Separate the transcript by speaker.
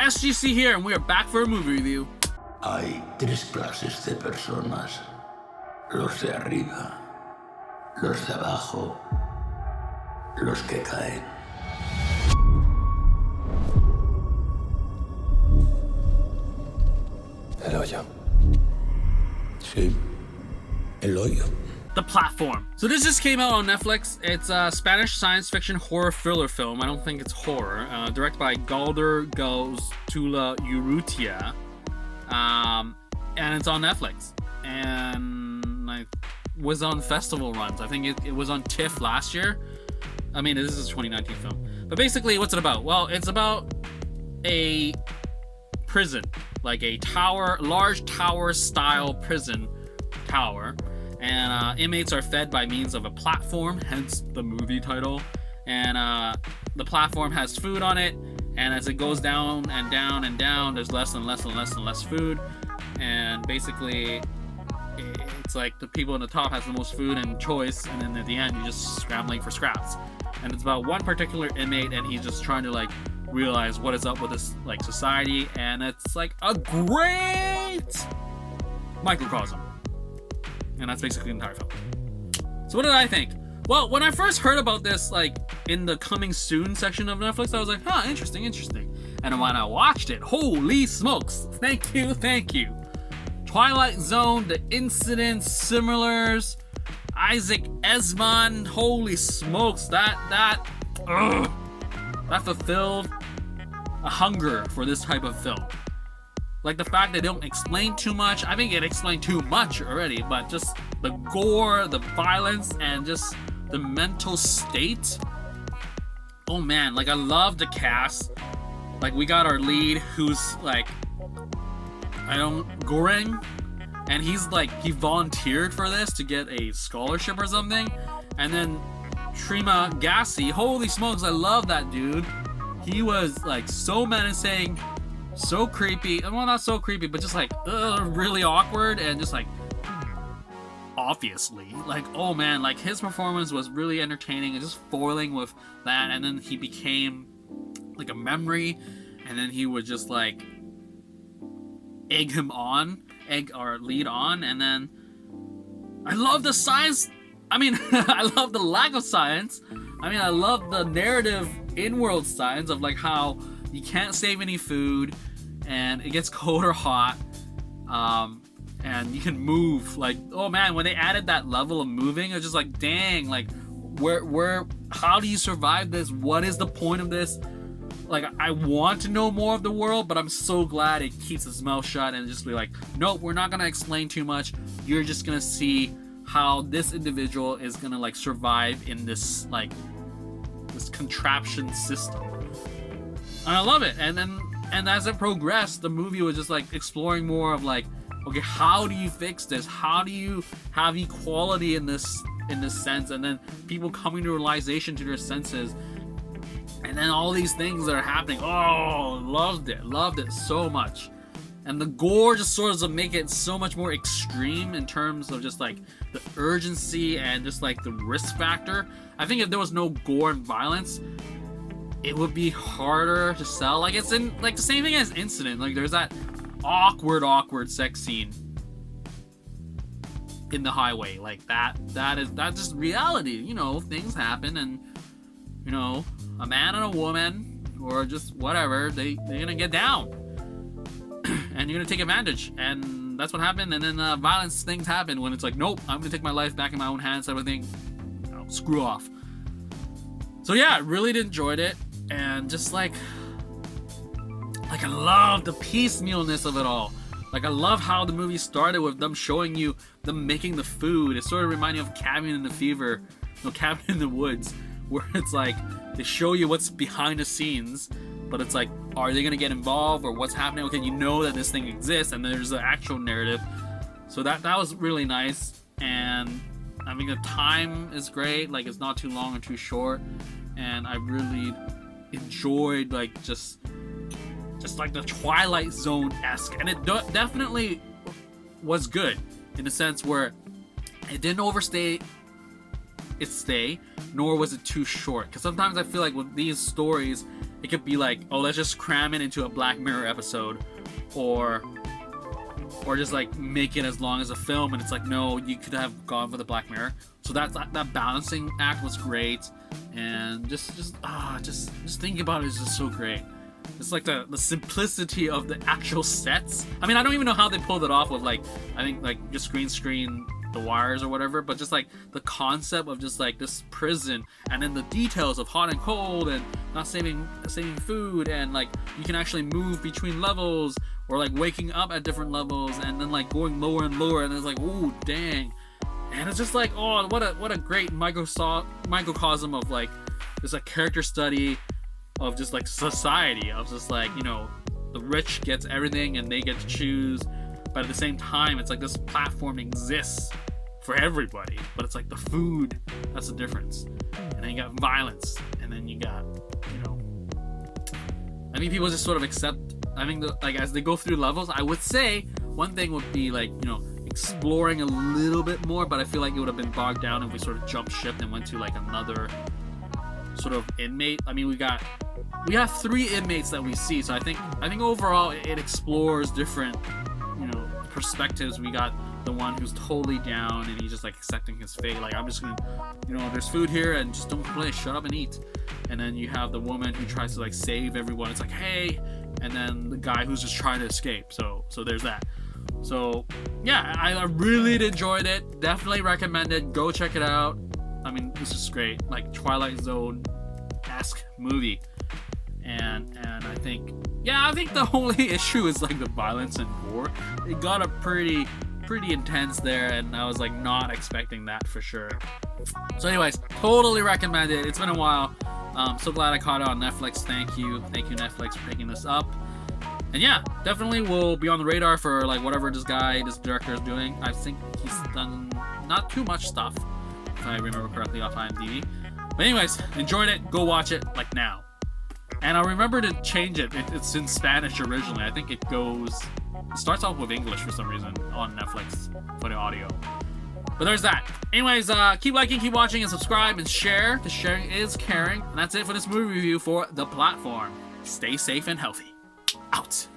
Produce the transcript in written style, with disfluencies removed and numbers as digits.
Speaker 1: SGC here, and we are back for a movie review.
Speaker 2: Hay tres clases de personas. Los de arriba, los de abajo, los que caen. El hoyo. Sí, el hoyo.
Speaker 1: The Platform. So this just came out on Netflix. It's a Spanish science fiction horror thriller film. I don't think it's horror. Directed by Galder Gaztelu-Urrutia. And it's on Netflix. And I was on festival runs. I think it was on TIFF last year. I mean, this is a 2019 film. But basically, what's it about? Well, it's about a prison. Like a tower, large tower-style prison tower. And inmates are fed by means of a platform, hence the movie title. And the platform has food on it, and as it goes down and down and down, there's less and less and less and less food. And basically, it's like the people on the top has the most food and choice, and then at the end, you're just scrambling for scraps. And it's about one particular inmate, and he's just trying to like realize what is up with this like society, and it's like a great microcosm. And that's basically the entire film. So what did I think? Well, when I first heard about this, like, in the coming soon section of Netflix, I was like, huh, interesting. And when I watched it, holy smokes. Thank you. Twilight Zone, The Incident, Similars, Isaac Esmond, holy smokes. That fulfilled a hunger for this type of film. Like the fact they don't explain too much. I think it explained too much already, but just the gore, the violence, and just the mental state. Oh man, like I love the cast. Like we got our lead who's like, Goreng, and he's like, he volunteered for this to get a scholarship or something. And then Trima Gassi, holy smokes, I love that dude. He was like so menacing. So creepy, well not so creepy, but just like really awkward and just like obviously like oh man, like his performance was really entertaining and just foiling with that, and then he became like a memory, and then he would just like egg our lead on, and then I love the science. I mean I love the lack of science. I mean I love the narrative in-world science of like how you can't save any food, and it gets cold or hot, and you can move. Like, oh man, when they added that level of moving, it was just like, dang, like, how do you survive this? What is the point of this? Like, I want to know more of the world, but I'm so glad it keeps its mouth shut and just be like, nope, we're not gonna explain too much. You're just gonna see how this individual is gonna like survive in this like this contraption system. And I love it. And as it progressed, the movie was just like exploring more of like, okay, how do you fix this? How do you have equality in this sense? And then people coming to realization to their senses. And then all these things that are happening. Oh, loved it so much. And the gore just sort of make it so much more extreme in terms of just like the urgency and just like the risk factor. I think if there was no gore and violence, it would be harder to sell. Like it's in like the same thing as Incident. Like there's that awkward sex scene in the highway. Like that's just reality. You know, things happen, and you know, a man and a woman or just whatever, they're gonna get down. And you're gonna take advantage. And that's what happened. And then violence things happen when it's like, nope, I'm gonna take my life back in my own hands type of thing. Oh, screw off. So yeah, I really enjoyed it. And just like I love the piecemealness of it all. Like I love how the movie started with them showing you them making the food. It sort of reminded me of Cabin in the Woods, where it's like they show you what's behind the scenes, but it's like, are they gonna get involved or what's happening? Okay, you know that this thing exists, and there's an actual narrative. So that was really nice. And I mean the time is great. Like it's not too long or too short. And I really enjoyed like just like the Twilight Zone-esque, and it definitely was good in the sense where it didn't overstay its stay, nor was it too short. Because sometimes I feel like with these stories, it could be like, oh, let's just cram it into a Black Mirror episode, or just like make it as long as a film, and it's like, no, you could have gone for the Black Mirror. So that balancing act was great, and just thinking about it is just so great. It's like the simplicity of the actual sets. I mean, I don't even know how they pulled it off with like, I think like just green screen the wires or whatever, but just like the concept of just like this prison, and then the details of hot and cold, and not saving food, and like you can actually move between levels, or like waking up at different levels, and then like going lower and lower, and it's like, ooh, dang. And it's just like, oh, what a great microcosm of like just a character study of just like society, of just like, you know, the rich gets everything and they get to choose, but at the same time it's like this platform exists for everybody, but it's like the food, that's the difference. And then you got violence, and then you got, you know, I mean, people just sort of accept. I think like as they go through levels, I would say one thing would be like, you know, exploring a little bit more, but I feel like it would have been bogged down if we sort of jumped ship and went to like another sort of inmate. I mean, we have 3 inmates that we see, so I think overall it explores different, you know, perspectives. We got the one who's totally down and he's just like accepting his fate, like, I'm just gonna, you know, there's food here and just don't complain, shut up and eat. And then you have the woman who tries to like save everyone, it's like, hey, and then the guy who's just trying to escape. So there's that. So yeah, I really enjoyed it. Definitely recommend it. Go check it out. I mean, this is great, like Twilight Zone-esque movie. And I think the only issue is like the violence and gore. It got a pretty intense there, and I was like not expecting that for sure. So anyways, totally recommend it. It's been a while. So glad I caught it on Netflix. Thank you Netflix for picking this up. And yeah, definitely will be on the radar for like whatever this director is doing. I think he's done not too much stuff, if I remember correctly, off IMDb. But anyways, enjoyed it. Go watch it like now. And I'll remember to change it. It's in Spanish originally. I think it starts off with English for some reason on Netflix for the audio. But there's that. Anyways, keep liking, keep watching, and subscribe, and share. The sharing is caring. And that's it for this movie review for The Platform. Stay safe and healthy. Out.